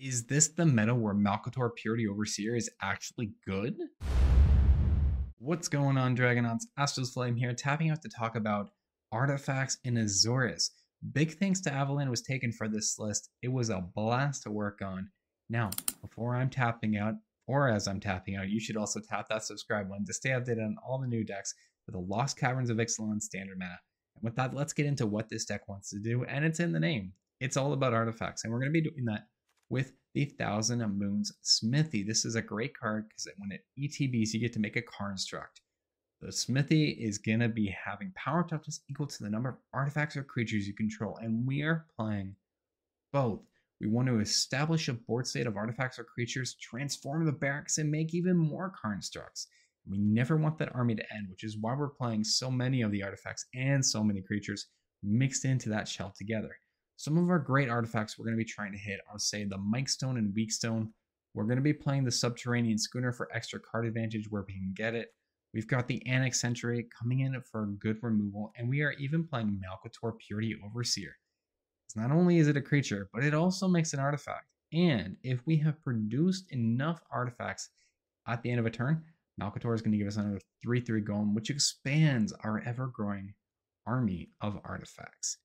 Is this the meta where Malcator Purity Overseer is actually good? What's going on, Dragonauts? Astro's Flame here, tapping out to talk about artifacts in Azorius. Big thanks to AvalanwasTaken for this list. It was a blast to work on. Now, before I'm tapping out, or as I'm tapping out, you should also tap that subscribe button to stay updated on all the new decks for the Lost Caverns of Ixalan standard meta. And with that, let's get into what this deck wants to do, and it's in the name. It's all about artifacts, and we're going to be doing that with the Thousand Moons Smithy. This is a great card because when it ETBs, you get to make a Karnstruct. The Smithy is going to be having power toughness equal to the number of artifacts or creatures you control, and we are playing both. We want to establish a board state of artifacts or creatures, transform the barracks, and make even more Karnstructs. We never want that army to end, which is why we're playing so many of the artifacts and so many creatures mixed into that shell together. Some of our great artifacts we're going to be trying to hit are, say, the Mikestone and Weakstone. We're going to be playing the Subterranean Schooner for extra card advantage where we can get it. We've got the Annex Sentry coming in for good removal, and we are even playing Malcator Purity Overseer. Not only is it a creature, but it also makes an artifact. And if we have produced enough artifacts at the end of a turn, Malcator is going to give us another 3/3 golem, which expands our ever-growing army of artifacts.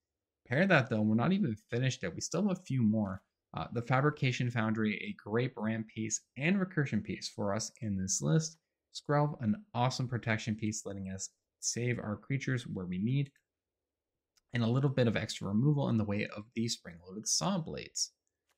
Pair that, though, we're not even finished yet. We still have a few more. The Fabrication Foundry, a great brand piece and recursion piece for us in this list. Skrelv, an awesome protection piece, letting us save our creatures where we need. And a little bit of extra removal in the way of the spring-loaded saw blades.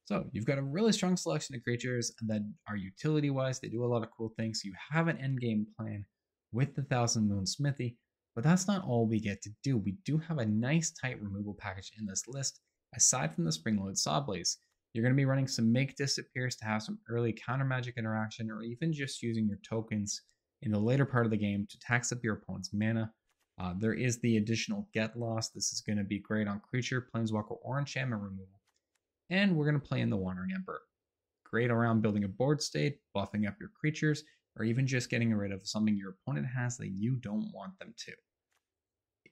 So you've got a really strong selection of creatures that are utility-wise. They do a lot of cool things. You have an endgame plan with the Thousand Moons Smithy, but that's not all we get to do. We do have a nice tight removal package in this list. Aside from the spring-loaded saw blades, you're going to be running some Make Disappears to have some early counter magic interaction, or even just using your tokens in the later part of the game to tax up your opponent's mana. There is the additional Get Lost. This is going to be great on creature, planeswalker, or enchantment removal. And we're going to play in the Wandering Emperor. Great around building a board state, buffing up your creatures, or even just getting rid of something your opponent has that you don't want them to.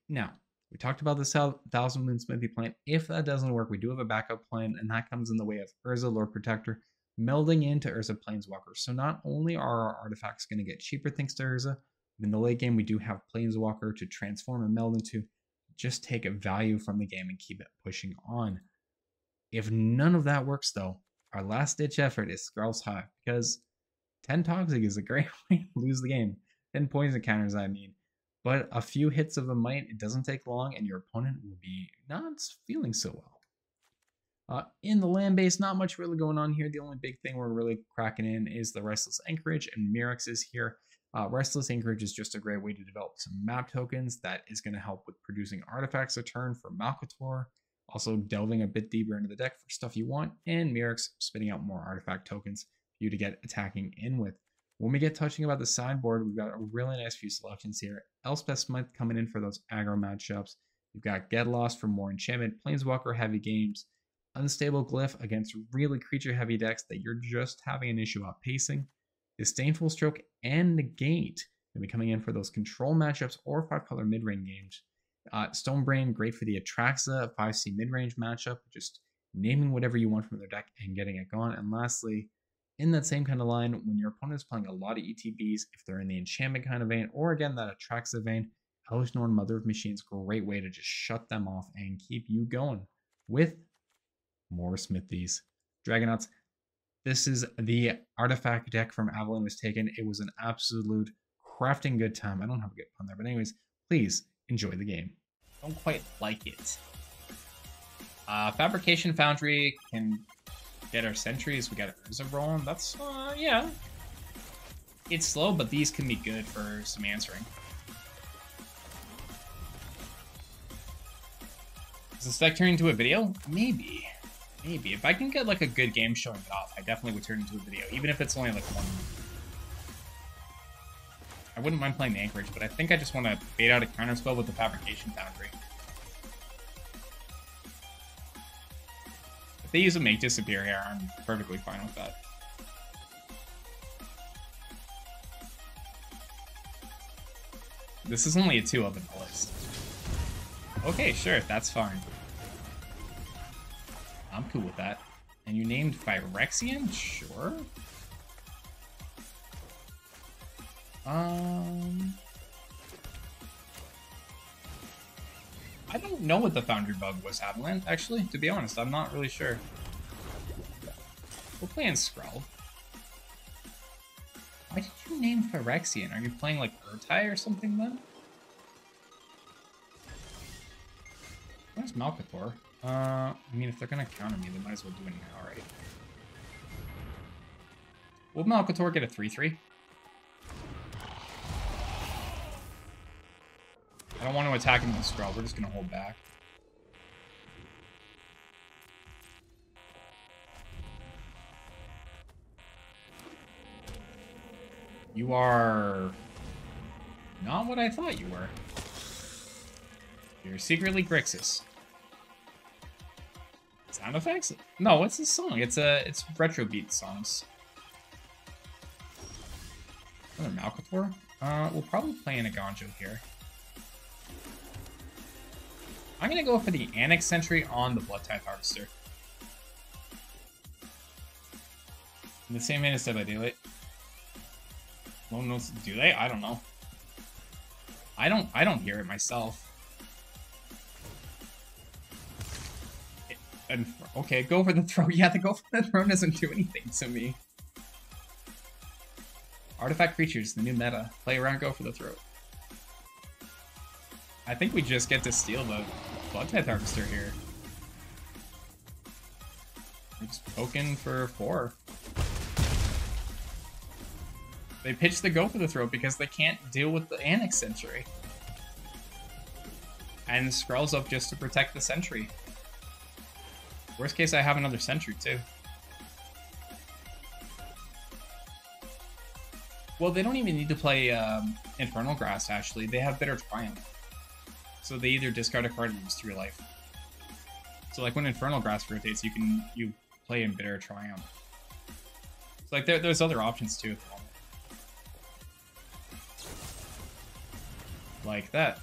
Now, we talked about the Thousand Moons Smithy plan. If that doesn't work, we do have a backup plan, and that comes in the way of Urza Lord Protector melding into Urza Planeswalker. So not only are our artifacts going to get cheaper thanks to Urza, in the late game, we do have Planeswalker to transform and meld into, just take a value from the game and keep it pushing on. If none of that works, though, our last-ditch effort is Skrelv's Hive, because 10 Toxic is a great way to lose the game. 10 poison counters, I mean. But a few hits of a Mite, it doesn't take long, and your opponent will be not feeling so well. In the land base, not much really going on here. The only big thing we're really cracking in is the Restless Anchorage, and Mirrex is here. Restless Anchorage is just a great way to develop some map tokens that is going to help with producing artifacts a turn for Malcator, also delving a bit deeper into the deck for stuff you want, and Mirrex spitting out more artifact tokens for you to get attacking in with. When we get touching about the sideboard, we've got a really nice few selections here. Elspeth Smith coming in for those aggro matchups. You've got Get Lost for more enchantment, Planeswalker heavy games, Unstable Glyph against really creature heavy decks that you're just having an issue outpacing. Disdainful Stroke and Negate will be coming in for those control matchups or 5-color mid-range games. Stonebrain, great for the Atraxa 5C mid-range matchup, just naming whatever you want from their deck and getting it gone. And lastly, in that same kind of line, when your opponent is playing a lot of ETBs, if they're in the enchantment kind of vein, or again, that Atraxa vein, Hellish Norn, Mother of Machines, great way to just shut them off and keep you going with more Smithies. Dragonauts, this is the artifact deck from AvalanwasTaken. It was an absolute crafting good time. I don't have a good pun there, but anyways, please enjoy the game. Don't quite like it. Fabrication Foundry can get our sentries. We got Urza rolling. That's, yeah. It's slow, but these can be good for some answering. Is this deck turning into a video? Maybe. Maybe. If I can get like a good game showing it off, I definitely would turn it into a video, even if it's only like one. I wouldn't mind playing the Anchorage, but I think I just want to bait out a counterspell with the Fabrication Foundry. If they use a Make Disappear here, I'm perfectly fine with that. This is only a 2 up in the list. Okay, sure, that's fine. I'm cool with that. And you named Phyrexian? Sure. I don't know what the Foundry bug was, Avalanche, actually. To be honest, I'm not really sure. We're playing Skrelv. Why did you name Phyrexian? Are you playing like Urtai or something then? Where's Malcator? I mean, if they're gonna counter me, they might as well do it now, right? Will Malcator get a 3-3? I don't want to attack him with Skrelv, we're just gonna hold back. You are not what I thought you were. You're secretly Grixis. Sound effects? No, what's this song? It's retro beat songs. Another Malcator? We'll probably play an Eiganjo here. I'm gonna go for the Annex Sentry on the Blood Tithe Harvester. In the same vein as Deadly Daylight. No one knows, do they? I don't know. I don't hear it myself. Okay, go for the throw. Yeah, the go for the throw doesn't do anything to me. Artifact creatures, the new meta. Play around, go for the throw. I think we just get to steal the Blood Tithe Harvester here. We're just poking for 4. They pitch the go for the throw because they can't deal with the Annex Sentry. And Skrell's up just to protect the Sentry. Worst case, I have another Sentry too. Well, they don't even need to play Infernal Grasp, actually. They have Bitter Triumph. So they either discard a card or lose 3 life. So like when Infernal Grasp rotates, you play in Bitter Triumph. So like there's other options too at the moment. Like that.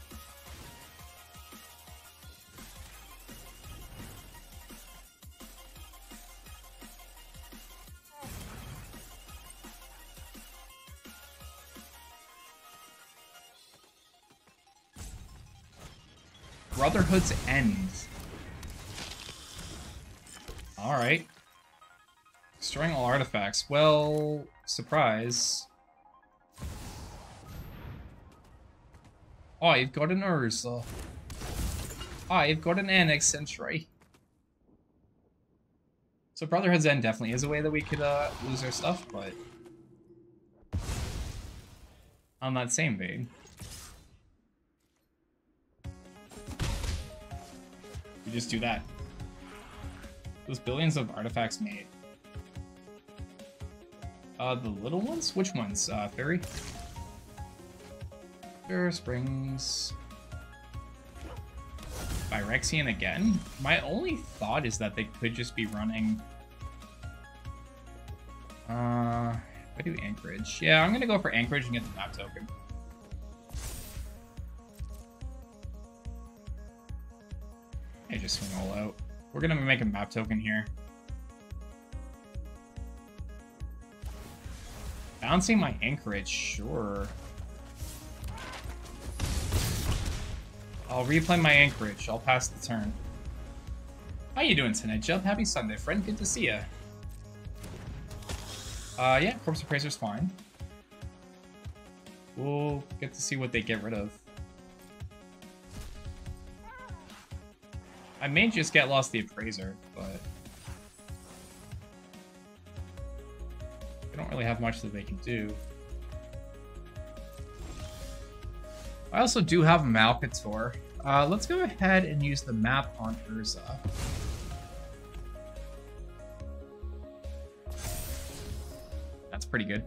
Brotherhood's End. Alright. Destroying all artifacts. Well, surprise. I've got an Urza. I've got an Annex Sentry. So Brotherhood's End definitely is a way that we could lose our stuff, but on that same vein, we just do that. Those billions of artifacts made. The little ones? Which ones? Fairy? Sure, Springs. Phyrexian again? My only thought is that they could just be running... if I do Anchorage. Yeah, I'm gonna go for Anchorage and get the map token. I just swing all out. We're gonna make a map token here. Bouncing my Anchorage, sure. I'll replay my Anchorage. I'll pass the turn. How you doing tonight, Jump? Happy Sunday, friend. Good to see ya. Yeah, Corpse Appraiser's fine. We'll get to see what they get rid of. I may just get Lost the Appraiser, but they don't really have much that they can do. I also do have Malcator. Let's go ahead and use the map on Urza. That's pretty good.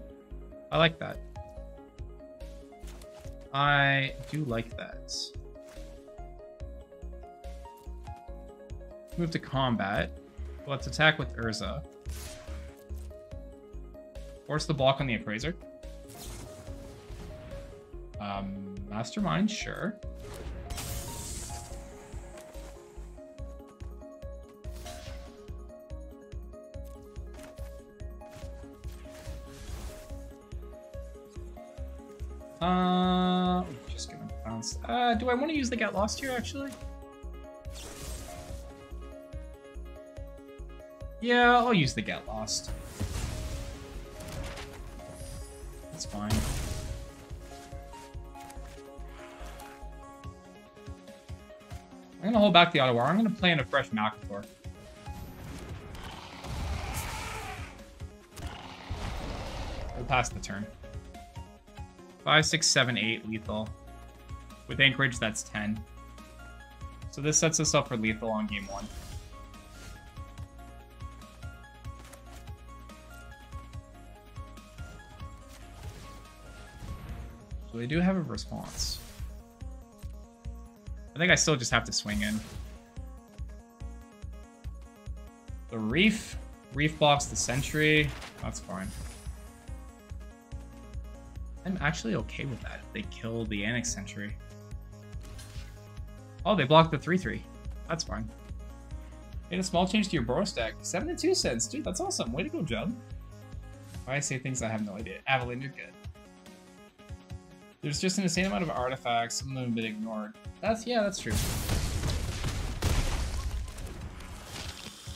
I like that. I do like that. Move to combat. Let's attack with Urza. Force the block on the Appraiser. Mastermind, sure. Just gonna bounce. Do I want to use the Get Lost here, actually? Yeah, I'll use the Get Lost. That's fine. I'm gonna hold back the auto war. I'm gonna play in a fresh Malcator. We'll pass the turn. 5, 6, 7, 8 lethal. With Anchorage, that's 10. So this sets us up for lethal on game 1. So they do have a response. I think I still just have to swing in. The Reef blocks the Sentry. That's fine. I'm actually okay with that if they kill the Annex Sentry. Oh, they blocked the 3/3. That's fine. Made a small change to your Boros deck. 7 and 2 cents. Dude, that's awesome. Way to go, Jub. Why I say things I have no idea. Avalanche, you're good. There's just an insane amount of artifacts. Some of them have been ignored. Yeah, that's true.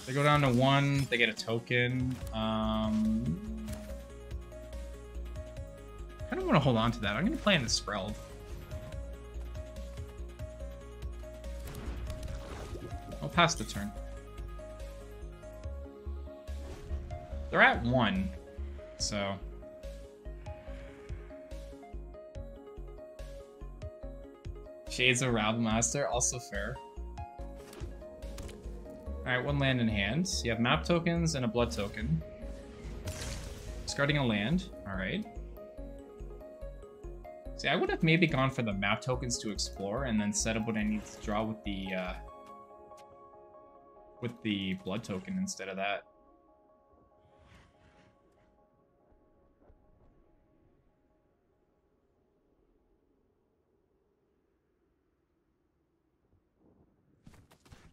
They go down to 1. They get a token. I don't want to hold on to that. I'm going to play in the Skrelv. I'll pass the turn. They're at 1, so... Shades of Rabblemaster, also fair. Alright, 1 land in hand. So you have map tokens and a blood token. Discarding a land. Alright. See, I would have maybe gone for the map tokens to explore and then set up what I need to draw with the blood token instead of that.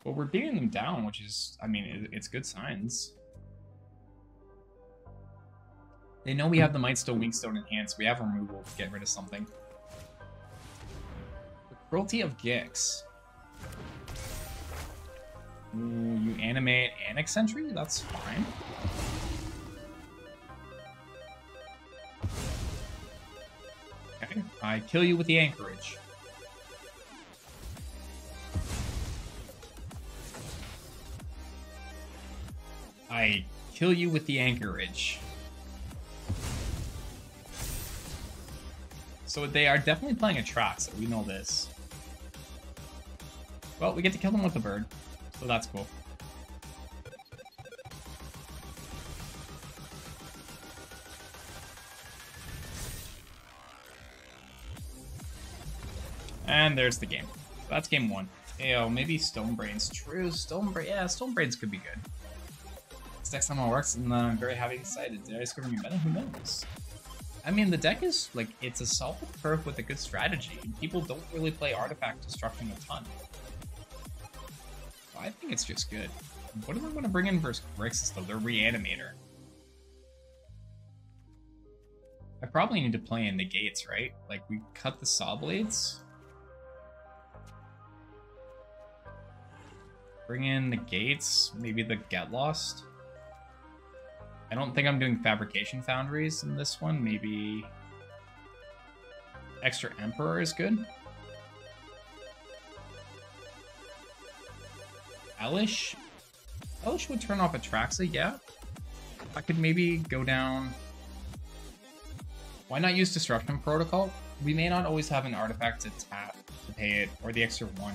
Well, we're beating them down, which is, I mean, it's good signs. They know we have the Mightstone, Wingstone in hand, so we have removal to get rid of something. The Cruelty of Gix. Ooh, you animate Annex Sentry? That's fine. Okay, I kill you with the Anchorage. I kill you with the Anchorage. So they are definitely playing a trap, so we know this. Well, we get to kill them with the bird, so that's cool. And there's the game. So that's game 1. Ayo, maybe Stonebrains. True, yeah, Stonebrains could be good. This deck somehow works, and I'm very happy excited. Did I discover new meta? Who knows? I mean, the deck is, like, it's a solid perf with a good strategy. People don't really play artifact destruction a ton. So I think it's just good. What do I want to bring in versus Grixis, though? They're Reanimator. I probably need to play in Negates, right? Like, we cut the Saw Blades. Bring in Negates, maybe the Get Lost. I don't think I'm doing Fabrication Foundries in this one. Maybe extra Emperor is good. Elish? Elish would turn off Atraxa, yeah. I could maybe go down... Why not use Disruption Protocol? We may not always have an artifact to tap to pay it, or the extra 1.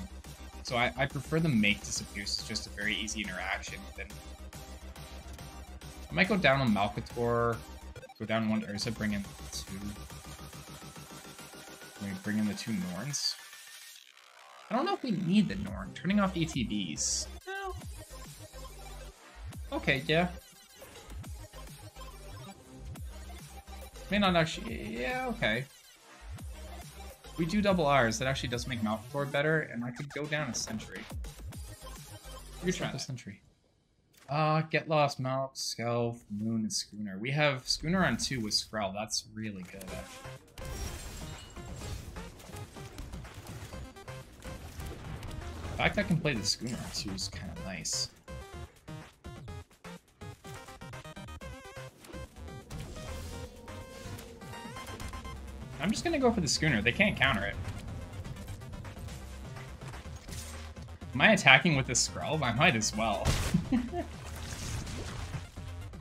So I prefer the Make Disappear. It's just a very easy interaction with it. I might go down on Malcator, go down 1 Urza, bring in 2. Can we bring in the 2 Norns? I don't know if we need the Norn. Turning off ETBs. No. Okay, yeah. May not actually... Yeah, okay. We do double R's. That actually does make Malcator better, and I could go down a Sentry. We could try the Sentry. Get Lost, Malc, Skrelv, Moon, and Schooner. We have Schooner on 2 with Skrelv. That's really good, actually. fact I can play the schooner too is kind of nice. I'm just gonna go for the schooner. They can't counter it. Am I attacking with the Skrelv? I might as well.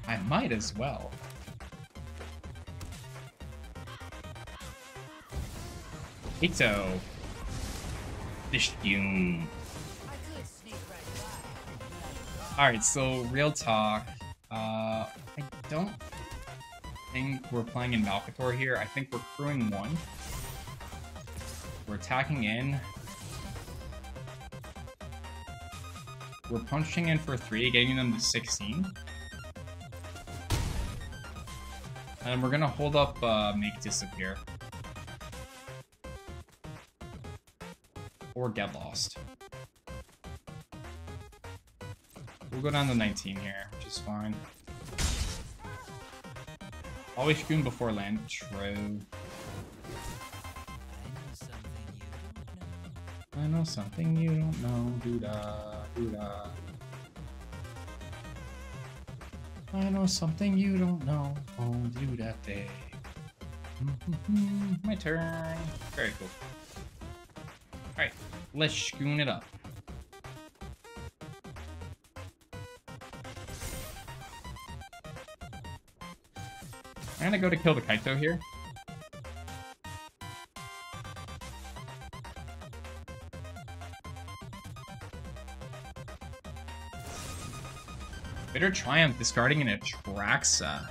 I might as well. Ito. Dishtyun. Alright, so real talk. I don't think we're playing in Malcator here. I think we're crewing 1. We're attacking in. We're punching in for 3, getting them to 16. And we're gonna hold up Make Disappear. Or Get Lost. We'll go down to 19 here, which is fine. Always Shoon before land. True. I know something you don't know. Doo-da, doo-da. I know something you don't know. Oh, do that thing. My turn. Very cool. Alright, let's schoon it up. I'm gonna go to kill the Kaito here. Bitter Triumph discarding an Atraxa.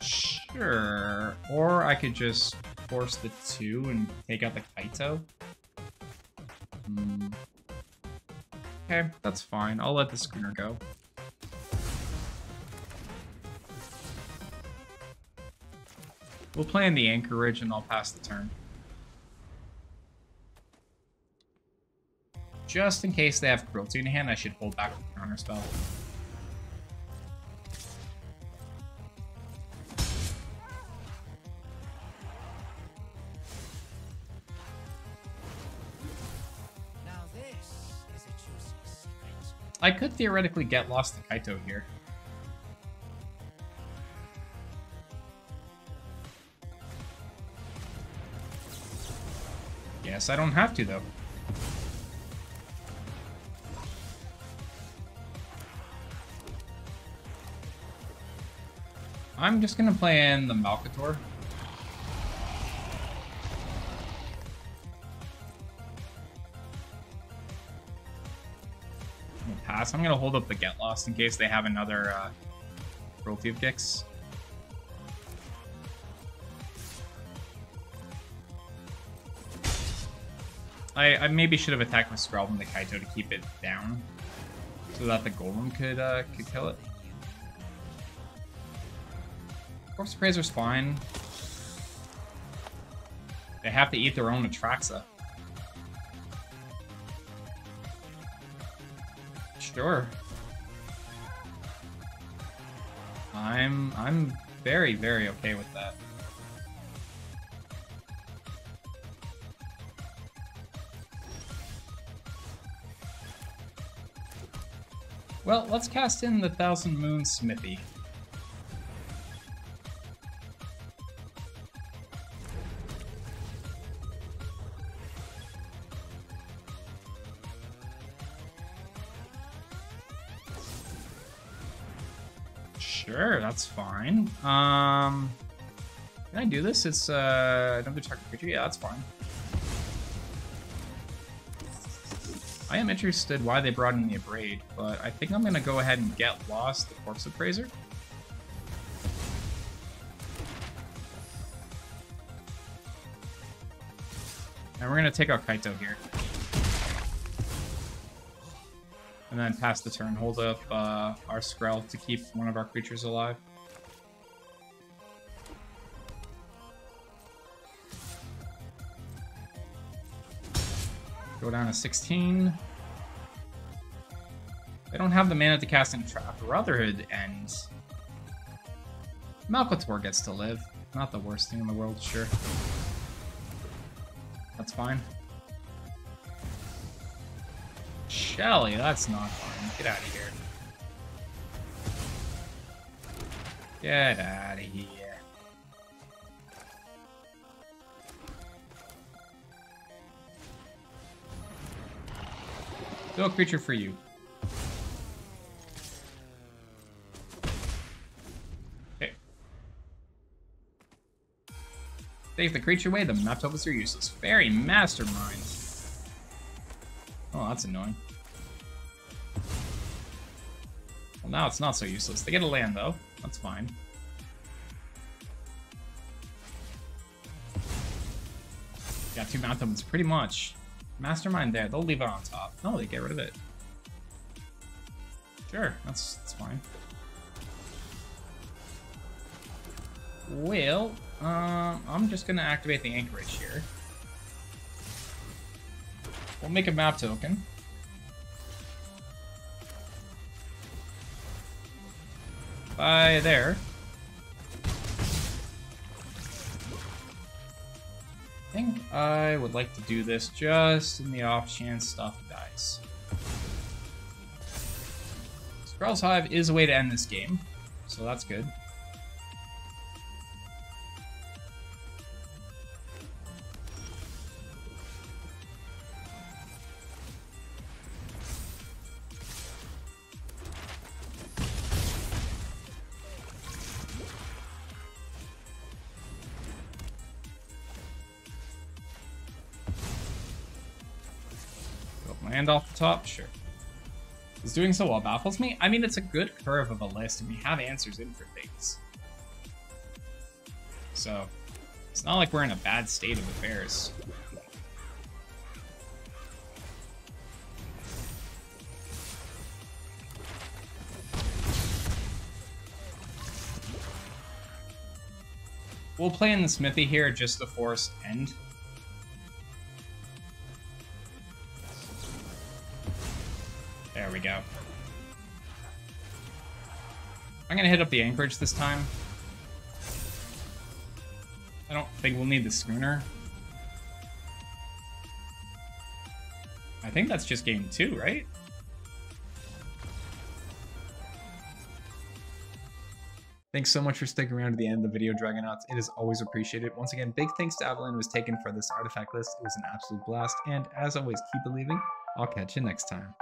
Sure. Or I could just force the 2 and take out the Kaito. Okay, that's fine. I'll let the schooner go. We'll play in the Anchorage and I'll pass the turn. Just in case they have Cruelty in hand, I should hold back the counter spell. Now this is a juicy secret. I could theoretically get Lost to Kaito here. Guess I don't have to, though. I'm just gonna play in the Malcator. I'm gonna pass. I'm gonna hold up the Get Lost in case they have another Cruelty of Gix. I maybe should have attacked with Skrelv and the Kaito to keep it down, so that the Golem could kill it. Corpse Appraiser's fine. They have to eat their own Atraxa. Sure. I'm very, very okay with that. Well, let's cast in the Thousand Moons Smithy. Sure, that's fine. Can I do this? It's another target creature. Yeah, that's fine. I am interested why they brought in the Abrade, but I think I'm gonna go ahead and get Lost the Corpse Appraiser. And we're gonna take out Kaito here. And then pass the turn, hold up our Skrelv to keep one of our creatures alive. Go down to 16. They don't have the mana to cast in Brotherhood ends. Malcator gets to live. Not the worst thing in the world, sure. That's fine. Shelly, that's not fun. Get out of here. Get out of here. Do a creature for you. Okay. Take the creature away, the map tokens are useless. Fairy Mastermind. Oh, that's annoying. Well, now it's not so useless. They get a land, though. That's fine. Got 2 mount tokens, pretty much. Mastermind there. They'll leave it on top. No, they get rid of it. Sure, that's fine. Well, I'm just gonna activate the Anchorage here. We'll make a map token. By there. I think I would like to do this just in the off chance stuff dies. Skrelv's Hive is a way to end this game, so that's good. Land off the top? Sure. Is doing so well baffles me? I mean, it's a good curve of a list, and we have answers in for things. So, it's not like we're in a bad state of affairs. We'll play in the Smithy here just to force end. There we go. I'm gonna hit up the Anchorage this time. I don't think we'll need the Schooner. I think that's just game 2, right? Thanks so much for sticking around to the end of the video, Dragonauts. It is always appreciated. Once again, big thanks to AvalanwasTaken for this artifact list. It was an absolute blast. And as always, keep believing. I'll catch you next time.